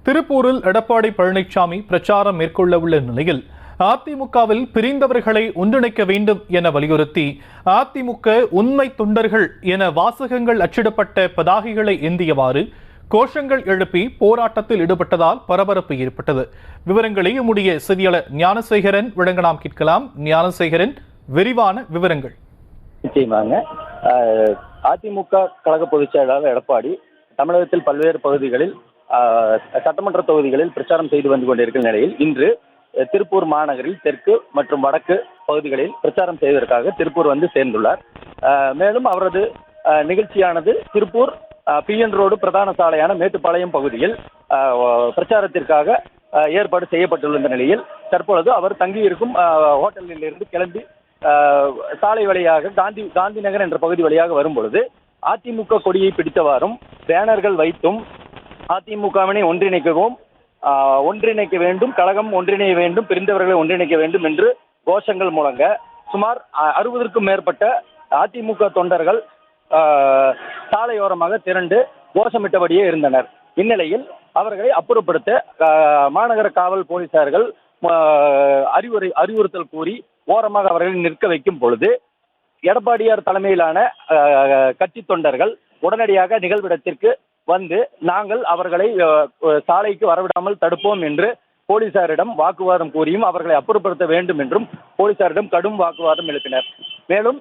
திருப்பூரில் எடப்பாடி பழனிசாமி பிரச்சாரம் மேற்கொள்ள உள்ள நிலையில் அதிமுகவில் பிரிந்தவர்களை ஒன்றிணைக்க வேண்டும் என வலியுறுத்தி அதிமுக உண்மை தொண்டர்கள் என வாசகங்கள் அச்சிடப்பட்ட பதாகைகளை ஏந்தியவாறு கோஷங்கள் எழுப்பி போராட்டத்தில் ஈடுபட்டதால் பரபரப்பு ஏற்பட்டது. விவரங்களை நம்முடைய செய்தியாளர் ஞானசேகரன் வழங்க நாம் கேட்கலாம். ஞானசேகரன், விரிவான விவரங்கள். நிச்சயமாங்க. அதிமுக கழக பொதுச் செயலாளர் எடப்பாடி தமிழகத்தில் பல்வேறு பகுதிகளில் சட்டமன்ற தொகுதிகளில் பிரச்சாரம் செய்து வந்து கொண்டிருக்கிற நிலையில் இன்று திருப்பூர் மாநகரில் தெற்கு மற்றும் வடக்கு பகுதிகளில் பிரச்சாரம் செய்வதற்காக திருப்பூர் வந்து சேர்ந்துள்ளார். மேலும் அவரது நிகழ்ச்சியானது திருப்பூர் PN ரோடு பிரதான சாலையான மேட்டுப்பாளையம் பகுதியில் பிரச்சாரத்திற்காக ஏற்பாடு செய்யப்பட்டுள்ள நிலையில் தற்பொழுது அவர் தங்கியிருக்கும் ஹோட்டலில் இருந்து கிளம்பி சாலை வழியாக காந்தி நகர் என்ற பகுதி வழியாக வரும் பொழுது அதிமுக கொடியை பிடித்தவாறும் பேனர்கள் வைத்தும் அதிமுகவினை ஒன்றிணைக்க வேண்டும், கழகம் ஒன்றிணைய வேண்டும், பிரிந்தவர்களை ஒன்றிணைக்க வேண்டும் என்று கோஷங்கள் முழங்க சுமார் 60க்கும் மேற்பட்ட அதிமுக தொண்டர்கள் சாலையோரமாக திரண்டு கோஷமிட்டபடியே இருந்தனர். இந்நிலையில் அவர்களை அப்புறப்படுத்த மாநகர காவல் போலீசார்கள் அறிவுறுத்தல் கூறி ஓரமாக அவர்களை நிற்க வைக்கும் பொழுது எடப்பாடியார் தலைமையிலான கட்சி தொண்டர்கள் உடனடியாக நிகழ்விடத்திற்கு வந்து நாங்கள் அவர்களை சாலைக்கு வரவிடாமல் தடுப்போம் என்று போலீசாரிடம் வாக்குவாதம் கூறியும் அவர்களை அப்புறப்படுத்த வேண்டும் என்றும் போலீசாரிடம் கடும் வாக்குவாதம் எழுப்பினர். மேலும்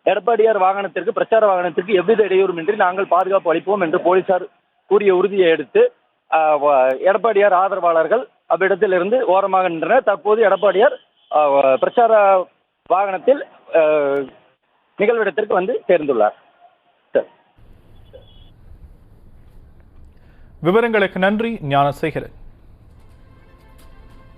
எடப்பாடியார் வாகனத்திற்கு, பிரச்சார வாகனத்திற்கு எவ்வித இடையூறுமின்றி நாங்கள் பாதுகாப்பு அளிப்போம் என்று போலீசார் கூறிய உறுதியை எடுத்து எடப்பாடியார் ஆதரவாளர்கள் அவ்விடத்திலிருந்து ஓரமாக நின்றனர். தற்போது எடப்பாடியார் பிரச்சார வாகனத்தில் நிகழ்விடத்திற்கு வந்து சேர்ந்துள்ளார். விவரங்களுக்கு நன்றி ஞானசேகரன்.